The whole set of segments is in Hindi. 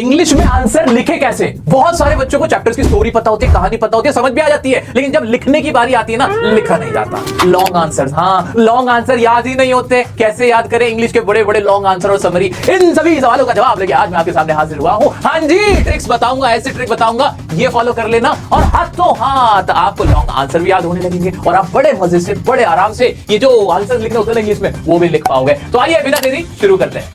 इंग्लिश में आंसर लिखे कैसे? बहुत सारे बच्चों को चैप्टर्स की स्टोरी पता होती है, कहानी पता होती है, समझ भी आ जाती है, लेकिन जब लिखने की बारी आती है ना, लिखा नहीं जाता। लॉन्ग आंसर, हाँ लॉन्ग आंसर याद ही नहीं होते। कैसे याद करें इंग्लिश के बड़े बड़े लॉन्ग आंसर और समरी? इन सभी सवालों का जवाब लेके आज मैं आपके सामने हाजिर हुआ हूं। हाँ जी, ट्रिक्स बताऊंगा, ऐसे ट्रिक बताऊंगा, ये फॉलो कर लेना और हाथों हाथ आपको लॉन्ग आंसर भी याद होने लगेंगे और आप बड़े मजे से, बड़े आराम से ये जो आंसर लिखने होते हैं इंग्लिश में, वो भी लिख पाओगे। तो आइए बिना देरी शुरू करते हैं।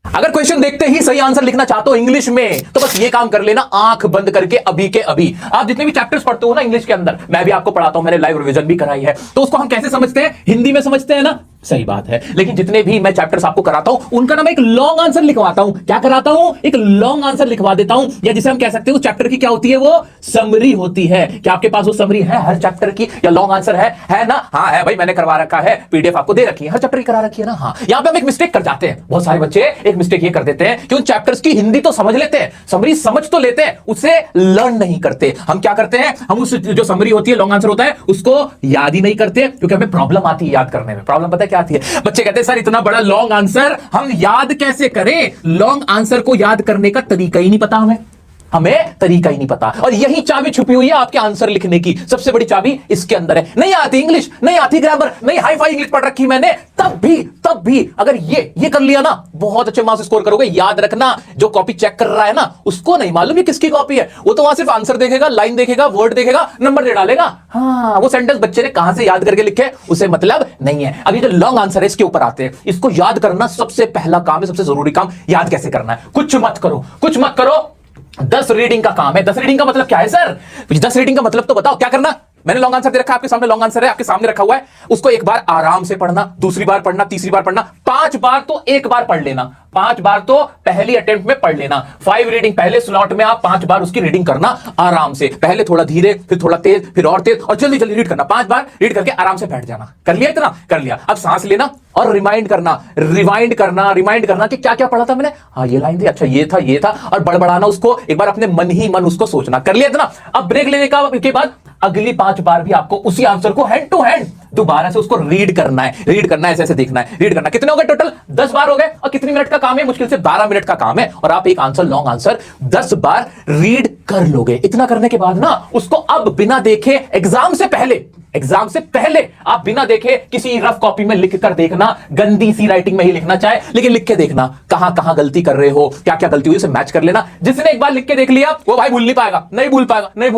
अगर क्वेश्चन देखते ही सही आंसर लिखना चाहते हो इंग्लिश में, तो बस ये काम कर लेना, आंख बंद करके अभी के अभी। आप जितने भी चैप्टर्स पढ़ते हो ना इंग्लिश के अंदर, मैं भी आपको पढ़ाता हूं, मैंने लाइव रिवीजन भी कराई है, तो उसको हम कैसे समझते हैं? हिंदी में समझते हैं ना, सही बात है। लेकिन जितने भी मैं चैप्टर्स आपको कराता हूं उनका ना मैं एक लॉन्ग आंसर लिखवाता हूं। क्या कराता हूं? एक लॉन्ग आंसर लिखवा देता हूं, या जिसे हम कह सकते हैं उस चैप्टर की क्या होती है, वो समरी होती है। क्या आपके पास वो समरी है हर चैप्टर की, या लॉन्ग आंसर है ना? हाँ है भाई, मैंने करवा रखा है, पीडीएफ आपको दे रखी है, हर चैप्टर की करा रखी है ना। हाँ, यहां पे हम एक मिस्टेक कर जाते हैं, बहुत सारे बच्चे एक मिस्टेक ये कर देते हैं कि उन चैप्टर्स की हिंदी तो समझ लेते हैं, समरी समझ तो लेते हैं, उसे लर्न नहीं करते। हम क्या करते हैं, हम उस जो समरी होती है, लॉन्ग आंसर होता है, उसको याद ही नहीं करते, क्योंकि हमें प्रॉब्लम आती है याद करने में। प्रॉब्लम पता है क्या आती है? बच्चे कहते हैं सर इतना बड़ा लॉन्ग आंसर हम याद कैसे करें? लॉन्ग आंसर को याद करने का तरीका ही नहीं पता हमें तरीका ही नहीं पता। और यही चाबी छुपी हुई है आपके आंसर लिखने की, सबसे बड़ी चाबी इसके अंदर है। नहीं आती इंग्लिश, नहीं आती ग्रामर, नहीं हाई फाई इंग्लिश पढ़ रखी मैंने, तब भी अगर ये कर लिया ना, बहुत अच्छे मार्क्स स्कोर करोगे। याद रखना, जो कॉपी चेक कर रहा है ना, उसको नहीं मालूम ये किसकी कॉपी है, वो तो वहां सिर्फ आंसर देखेगा, लाइन देखेगा, वर्ड देखेगा, नंबर दे डालेगा। हाँ, वो सेंटेंस बच्चे ने कहां से याद करके लिखे उसे मतलब नहीं है। अभी जो लॉन्ग आंसर है इसके ऊपर आते हैं। इसको याद करना सबसे पहला काम है, सबसे जरूरी काम। याद कैसे करना है? कुछ मत करो, 10 रीडिंग का काम है। 10 रीडिंग का मतलब क्या है सर? 10 रीडिंग का मतलब तो बताओ, क्या करना? मैंने लॉन्ग आंसर दे रखा है आपके सामने, लॉन्ग आंसर है आपके सामने रखा हुआ है, उसको एक बार आराम से पढ़ना, दूसरी बार पढ़ना, तीसरी बार पढ़ना, 5 बार तो एक बार पढ़ लेना, 5 बार तो पहली अटेम्प्ट में पढ़ लेना। 5 रीडिंग पहले स्लॉट में आप 5 बार उसकी रीडिंग करना आराम से, पहले थोड़ा धीरे, फिर थोड़ा तेज, फिर और तेज, और जल्दी रीड करना। 5 बार रीड करके आराम से बैठ जाना। कर लिया इतना? कर लिया। अब सांस लेना और रिमाइंड करना कि क्या क्या पढ़ा था मैंने। हाँ ये लाइन थी, अच्छा ये था, और बड़बड़ाना उसको, एक बार अपने मन ही मन उसको सोचना। कर लिया इतना? अब ब्रेक लेने के बाद अगली 5 बार भी आपको उसी आंसर को हैंड टू हैंड दोबारा से उसको रीड करना है, ऐसे देखना है, रीड करना। कितने हो गए टोटल? 10 बार हो गए। और कितनी मिनट का काम है? मुश्किल से 12 मिनट का काम है, और आप एक आंसर, लॉन्ग आंसर 10 बार रीड कर लोगे। इतना करने के बाद ना उसको अब बिना देखे, एग्जाम से पहले आप बिना देखे किसी रफ कॉपी में लिख कर देखना, गंदी सी राइटिंग में ही लिखना चाहे, लेकिन लिख के देखना कहां गलती कर रहे हो, क्या क्या गलती हुई, उसे मैच कर लेना। जिसने एक बार लिख के देख लिया वो भाई भूल नहीं पाएगा, नहीं भूल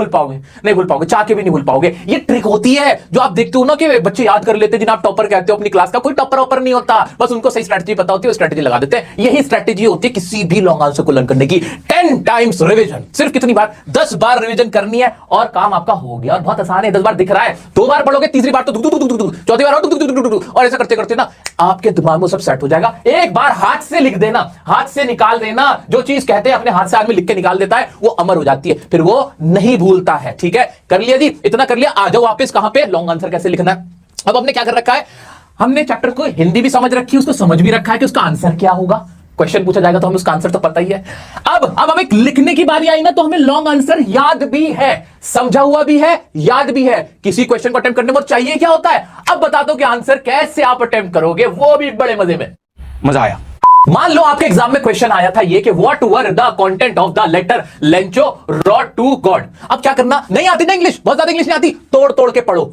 पाओगे, चाह के भी नहीं भूल पाओगे। ये ट्रिक होती है जो आप देखते हो ना कि बच्चे याद कर लेते हैं, जिन्हें आप टॉपर कहते हो अपनी क्लास का। कोई टॉपर नहीं होता, बस उनको सही स्ट्रेटजी पता होती है, स्ट्रेटजी लगा देते हैं। यही स्ट्रेटजी होती है किसी भी लॉन्ग आंसर को लर्न करने की। 10 टाइम्स रिवीजन। सिर्फ कितनी बार? 10 बार रिवीजन करनी है और काम आपका हो गया। और बहुत आसान है, 10 बार दिख रहा है, 2 बार पढ़ोगे, तीसरी बार तो चौथी बार और ऐसा करते करते ना आपके दिमाग में सब सेट हो जाएगा। एक बार हाथ से लिख देना, हाथ से निकाल देना, जो चीज कहते हैं अपने हाथ से आदमी लिख के निकाल देता है, वो अमर हो जाती है, फिर वो नहीं भूलता है। ठीक है, कर लिया जी, इतना कर लिया। आ जाओ वापस कहां पे, लॉन्ग आंसर कैसे लिखना है। अब हमने क्या कर रखा है, हमने चैप्टर को हिंदी भी समझ रखी है, उसको समझ भी रखा है कि उसका आंसर क्या होगा। क्वेश्चन पूछा जाएगा तो हमें उसका आंसर तो पता ही है। अब हमें लिखने की बारी आई ना, तो हमें लॉन्ग आंसर याद भी है, समझा हुआ भी है, याद भी है। किसी क्वेश्चन को अटेम्प्ट करने में चाहिए क्या होता है? अब बता दो कि आंसर कैसे आप अटेम्प्ट करोगे, वो भी बड़े मजे में। मजा आया? मान लो आपके एग्जाम में क्वेश्चन आया था ये कि what were the content of the letter Lencho wrote to God. अब क्या करना? नहीं आती ना इंग्लिश, बहुत ज्यादा इंग्लिश नहीं आती, तोड़ के पढ़ो,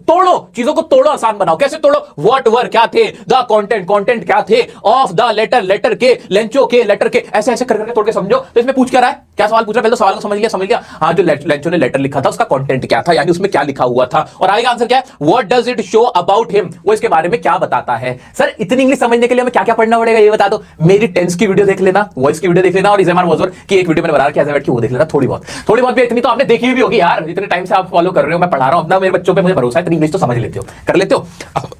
चीजों को तोड़ो, आसान बनाओ। कैसे तोड़ो? व्हाट वर क्या थे, द कंटेंट क्या थे, ऑफ द लेटर के, लेंचो के लेटर के, ऐसे करके तोड़ के समझो। तो इसमें पूछ क्या रहा है, क्या सवाल पूछ रहा है? पहले तो सवाल को समझ लिया। हाँ, जो लेंचो ने लेटर लिखा था उसका कंटेंट क्या था, यानी उसमें क्या लिखा हुआ था, और आगे आंसर क्या है, what does it show about him, वो इसके बारे में क्या बताता है। सर इतनी इंग्लिश समझने के लिए हमें क्या क्या पढ़ना पड़ेगा ये बता दो। मेरी टेंस की वीडियो देख लेना, वॉइस की वीडियो देख लेना, और इजमार वॉजर की एक वीडियो मैंने बना रखी है की, वो देख लेना। थोड़ी बहुत भी, इतनी तो आपने देखी भी होगी यार, इतने टाइम से आप फॉलो कर रहे हो, मैं पढ़ा रहा हूं अपना, मेरे बच्चों पे मुझे भरोसा है, इतनी इंग्लिश तो समझ लेते हो, कर लेते हो।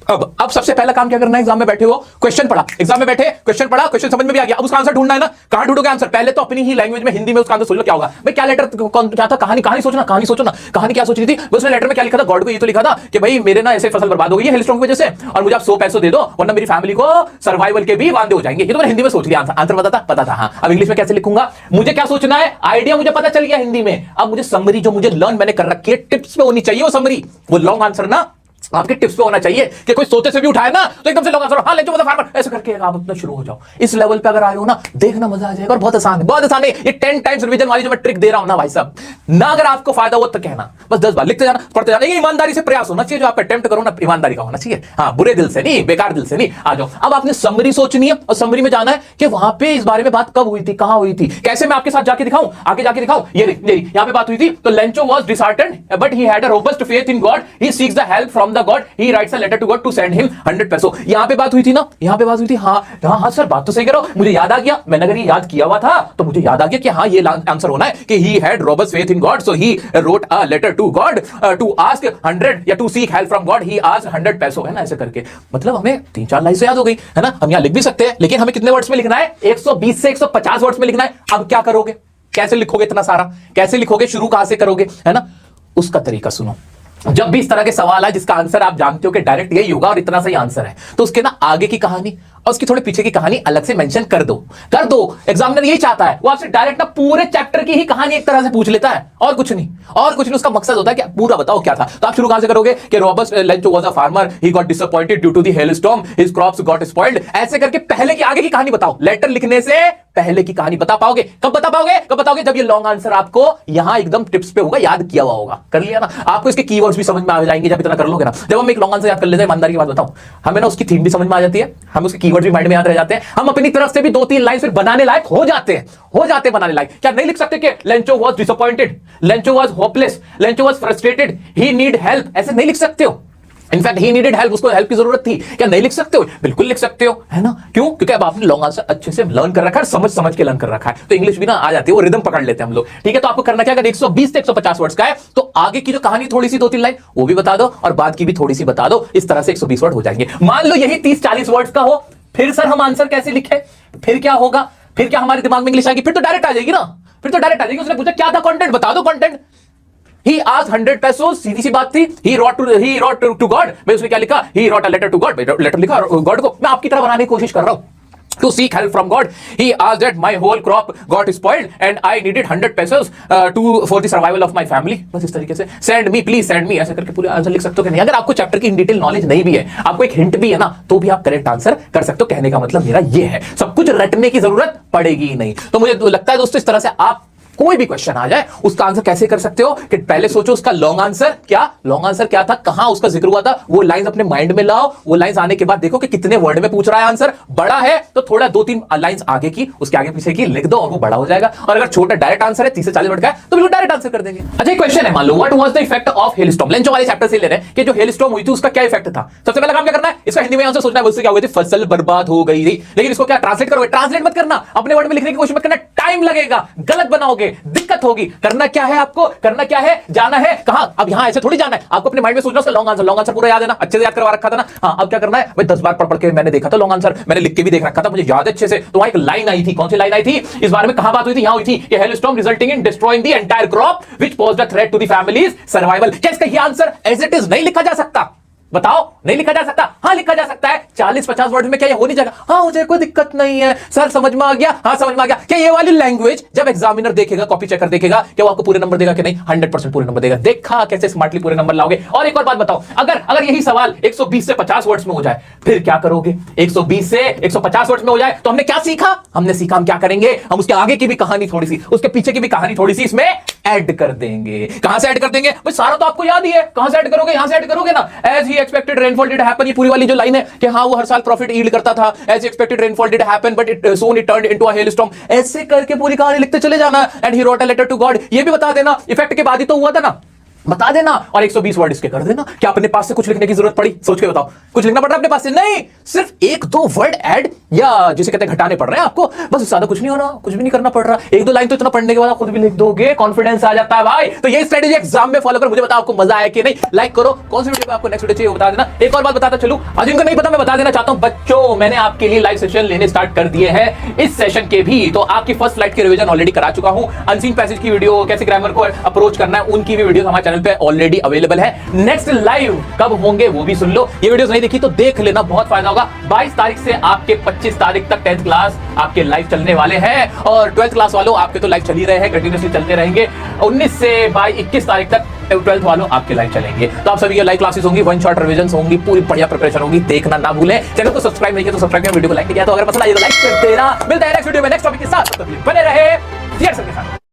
अब सबसे पहला काम क्या करना है, एग्जाम में बैठे हो, क्वेश्चन पढ़ा, एग्जाम में बैठे क्वेश्चन पढ़ा, क्वेश्चन समझ में भी आ गया, अब उसका आंसर ढूंढना है ना। कहां ढूंढोगे आंसर? पहले तो अपनी ही लैंग्वेज में, हिंदी में उसका आंसर सोच लो क्या होगा। भाई क्या लेटर क्या था, कहानी सोचो ना, कहानी क्या सोच रही थी उसने, लेटर में क्या लिखा था, गॉड को ये तो लिखा था कि भाई मेरे ना ऐसे फसल बर्बाद हो गई है हेलस्टॉर्म की वजह से, और मुझे आप 100 पैसे दे दो वरना मेरी फैमिली को सर्वाइवल के भी वांदे हो जाएंगे। ये तो मैंने हिंदी में सोच लिया, आंसर पता था। हाँ, अब इंग्लिश में कैसे लिखूंगा, मुझे क्या सोचना है, आइडिया मुझे पता चल गया हिंदी में। अब मुझे समरी जो मुझे लर्न मैंने कर रखी है, टिप्स पे होनी चाहिए वो समरी, वो लॉन्ग आंसर ना आपके टिप्स पे होना चाहिए कि कोई सोते से भी उठाए ना तो एकदम से लोग आंसर, हाँ ले जाओ फार्मर, ऐसे करके आप अपना शुरू हो जाओ। इस लेवल पे अगर आए हो ना, देखना मजा आ जाएगा। और बहुत आसान है, बहुत आसान है। ये 10 टाइम्स रिवीजन वाली जो मैं ट्रिक दे रहा हूं ना भाई साहब, ना अगर आपको फायदा हो तो कहना, बस 10 बार लिखते जाना, पढ़ते जाना। ये ईमानदारी से प्रयास होना चाहिए, जो आप अटेम्प्ट करो ना ईमानदारी का होना चाहिए। हाँ, बुरे दिल से नहीं, बेकार दिल से नहीं। आ जाओ, अब आपने समरी सोचनी है और समरी में जाना है कि वहां पे इस बारे में बात कब हुई थी, कहां हुई थी, कैसे मैं आपके साथ जाके दिखाऊं, आगे जाके दिखाऊं। ये यहां पे बात हुई थी, तो Lencho was disheartened but he had a robust faith in God, he seeks the help from the God, he writes a letter to God to send him 100 पैसों। यहां पे बात हुई थी ना, यहां पे बात हुई थी। हाँ हाँ हाँ सर, बात तो सही कह रहा हूं, मुझे याद आ गया, मैंने अगर ये याद किया हुआ था तो मुझे याद आ गया कि हाँ ये आंसर होना है कि he had robust faith in God, so he wrote a letter to God to ask 100 या to seek help from God, he asked 100 पैसों, है ना, ऐसे करके। मतलब हमें 3-4 लाइन से याद हो गई, है ना। हम यहां लिख भी सकते हैं, लेकिन हमें कितने वर्ड्स में लिखना है? 120 से 150 वर्ड्स में लिखना है। अब क्या करोगे, कैसे लिखोगे इतना सारा, कैसे लिखोगे, शुरू कहां से करोगे, है ना। उसका तरीका सुनो। जब भी इस तरह के सवाल है जिसका आंसर आप जानते हो कि डायरेक्ट यही होगा और इतना सही आंसर है, तो उसके ना आगे की कहानी और उसकी थोड़े पीछे की कहानी अलग से मेंशन कर दो। एग्जामिनर यही चाहता है, वो आपसे डायरेक्ट ना पूरे चैप्टर की ही कहानी एक तरह से पूछ लेता है, और कुछ नहीं, और कुछ नहीं। उसका मकसद होता है कि पूरा बताओ क्या था। तो आप शुरू कहां से करोगे कि Robert Lencho was a farmer, he got disappointed due to the hailstorm, his crops got spoiled, ऐसे करके पहले की आगे की कहानी बताओ। लेटर लिखने से पहले की कहानी बता पाओगे। कब बता पाओगे? कब बताओगे? जब ये लॉन्ग आंसर आपको यहां एकदम टिप्स पे होगा, याद किया हुआ होगा। कर लिया ना, आपको इसके कीवर्ड्स भी समझ में आ जाएंगे जब इतना कर लोगे ना। जब हम एक लॉन्ग आंसर याद कर लेते हैं, ईमानदारी की बात बताऊं, हमें ना उसकी थीम भी समझ में आ जाती है, हम उसके कीवर्ड्स भी माइंड में याद रह जाते हैं, हम अपनी तरफ से भी 2-3 लाइन फिर बनाने लायक हो जाते हैं बनाने लायक। क्या नहीं लिख सकते कि Lencho was disappointed, Lencho was hopeless, Lencho was frustrated, he need help, ऐसे नहीं लिख सकते हो। इनफैक्ट ही नीडेड हेल्प, उसको हेल्प की जरूरत थी। क्या नहीं लिख सकते हो? बिल्कुल लिख सकते हो, है ना। क्यों? क्योंकि अब आपने लॉन्ग आंसर अच्छे से लर्न कर रखा है, समझ के लर्न कर रखा है, तो इंग्लिश भी ना आ जाती है, वो रिदम पकड़ लेते हैं हम लोग। ठीक है, तो आपको करना क्या, अगर 120 से 150 वर्ड्स का है तो आगे की जो कहानी थोड़ी सी 2-3 लाइन वो भी बता दो और बाद की भी थोड़ी सी बता दो। इस तरह से 120 वर्ड हो जाएंगे। मान लो यही 30-40 वर्ड्स का हो, फिर सर हम आंसर कैसे लिखे, फिर क्या होगा, फिर क्या हमारे दिमाग में इंग्लिश आएगी? फिर तो डायरेक्ट आ जाएगी ना, फिर तो डायरेक्ट आ जाएगी। उसने पूछा क्या था कंटेंट, बता दो कंटेंट। He asked 100 पैसों, सीधी सी बात थी। He wrote to God, मैं उसने क्या लिखा? He wrote a letter to God, letter लिखा गॉड को। मैं आपकी तरह बनाने की कोशिश कर रहा हूं। To seek help from God, he asked that my whole crop got spoiled and I needed 100 pesos for the survival of my family. बस इस तरीके से send me, please send me, ऐसे करके पूरे आंसर लिख सकते हो कि नहीं। अगर आपको चैप्टर की इन डिटेल नॉलेज नहीं भी है, आपको एक हिंट भी है ना, तो भी आप करेक्ट आंसर कर सकते हो। कहने का मतलब मेरा ये है, सब कुछ रटने की जरूरत पड़ेगी ही नहीं। तो मुझे लगता है दोस्तों, इस तरह से आप कोई भी क्वेश्चन आ जाए उसका आंसर कैसे कर सकते हो कि पहले सोचो उसका लॉन्ग आंसर क्या था, कहां उसका जिक्र हुआ था, वो लाइंस अपने माइंड में लाओ। वो लाइंस आने के बाद देखो कि कितने वर्ड में पूछ रहा है आंसर। बड़ा है तो थोड़ा 2-3 लाइंस आगे की, उसके आगे पीछे की लिख दो और वो बड़ा हो जाएगा। और अगर छोटा डायरेक्ट आंसर है 30 से 40 वर्ड का है तो बिल्कुल डायरेक्ट आंसर कर देंगे। अच्छा, एक क्वेश्चन है, मान लो what was the effect of hailstorm. Lencho वाले चैप्टर से ले रहे हैं कि जो हेलस्टॉर्म हुई थी उसका क्या इफेक्ट था। सबसे पहला काम क्या करना है, इसका हिंदी में आंसर सोचना है। उससे क्या हुई थी? फसल बर्बाद हो गई थी। लेकिन इसको क्या ट्रांसलेट करोगे? ट्रांसलेट मत करना, अपने वर्ड में लिखने की कोशिश मत करना, टाइम लगेगा, गलत बनाओगे, दिक्कत होगी। करना क्या है आपको, करना क्या है, जाना है कहां? अब यहां ऐसे थोड़ी जाना है, आपको अपने माइंड में सोचना उसका लॉन्ग आंसर पूरा याद है ना, अच्छे से याद करवा रखा था ना। हाँ, अब क्या करना है भाई, 10 बार पढ़ के मैंने देखा था लॉन्ग आंसर, मैंने लिख के भी देख रखा था, मुझे याद अच्छे से। तो वहां एक लाइन आई थी, कौन सी लाइन आई थी, इस बारे में कहां बात हुई थी? यहां हुई थी कि hailstorm resulting in destroying the entire crop which posed a threat to the families survival. क्या इसका ये आंसर एज इट इज नहीं लिखा जा सकता? बताओ, नहीं लिखा जा सकता? हाँ, लिखा जा सकता है। 40-50 वर्ड में क्या ये हो नहीं जाएगा? हाँ, हो जाए, कोई दिक्कत नहीं है सर, समझ में आ गया। हाँ, समझ में आ गया। क्या ये वाली लैंग्वेज जब एग्जामिनर देखेगा, कॉपी चेकर देखेगा, क्या वो आपको पूरे नंबर देगा कि नहीं? 100% पूरे नंबर देगा। देखा कैसे स्मार्टली पूरे नंबर लाओगे। और एक और बात बताओ, अगर यही सवाल 120 से 50 वर्ड्स में हो जाए, फिर क्या करोगे? 120 से 150 वर्ड्स में हो जाए तो हमने क्या सीखा? हमने सीखा हम क्या करेंगे, हम उसके आगे की भी कहानी थोड़ी सी, उसके पीछे की भी कहानी थोड़ी सी इसमें ऐड कर देंगे। कहां से ऐड कर देंगे भाई? सारा तो आपको याद ही है, कहां से ऐड करोगे? यहां से ऐड करोगे ना। As he expected rainfall did happen, ये पूरी वाली जो लाइन है कि हाँ वो हर साल प्रॉफिट यील्ड करता था। As he expected rainfall did happen but it soon it turned into a hailstorm, ऐसे करके पूरी कहानी लिखते चले जाना। And he wrote a letter to God, ये भी बता देना, इफेक्ट के बाद ही तो हुआ था ना, बता देना। और 120 वर्ड इसके कर देना। क्या अपने पास से कुछ लिखने की जरूरत पड़ी? सोच के बताओ, कुछ लिखना पड़ रहा है अपने पास से? नहीं, सिर्फ 1-2 वर्ड ऐड या जिसे कहते हैं घटाने पड़ रहे हैं आपको, बस। ज्यादा कुछ नहीं होना, कुछ भी नहीं करना पड़ रहा। 1-2 लाइन तो इतना पढ़ने के बाद आप खुद भी लिख दोगे, कॉन्फिडेंस आ जाता है भाई। तो ये स्ट्रेटेजी एग्जाम में फॉलो करो। मुझे बताओ आपको मजा आया कि नहीं। लाइक करो, कौन सी वीडियो पे आपको नेक्स्ट वीडियो चाहिए बता देना। एक और बात बताता चलूं, आज इनको नहीं पता मैं बता देना चाहता हूं बच्चों, मैंने आपके लिए लाइव सेशन लेने स्टार्ट कर दिए हैं। इस सेशन के भी तो आपकी फर्स्ट फ्लाइट की रिवीजन ऑलरेडी करा चुका हूं। अनसीन पैसेज की वीडियो, कैसे ग्रामर को अप्रोच करना है, उनकी भी वीडियो हमारे चैनल पे ऑलरेडी अवेलेबल है। नेक्स्ट लाइव कब होंगे वो भी सुन लो। ये वीडियोस नहीं देखी तो देख लेना, बहुत फायदा होगा। 22 तारीख से आपके 25 तारीख तक 10th क्लास आपके लाइव चलने वाले हैं और 12th क्लास वालों आपके तो लाइव चल ही रहे हैं, कंटिन्यूअसली चलते रहेंगे। 19 से 21 तारीख तक 12th वालों आपके लाइव चलेंगे। तो आप सभी के लाइव क्लासेस होंगी, वन शॉट रिवीजन होंगी, पूरी बढ़िया प्रिपरेशन होगी, देखना ना भूलें। चैनल को सब्सक्राइब नहीं किया तो सब्सक्राइब करें, वीडियो को लाइक किया तो अगर पसंद आई तो लाइक कर देना। मिलता है नेक्स्ट वीडियो में नेक्स्ट टॉपिक के साथ, तब तक बने रहे के साथ।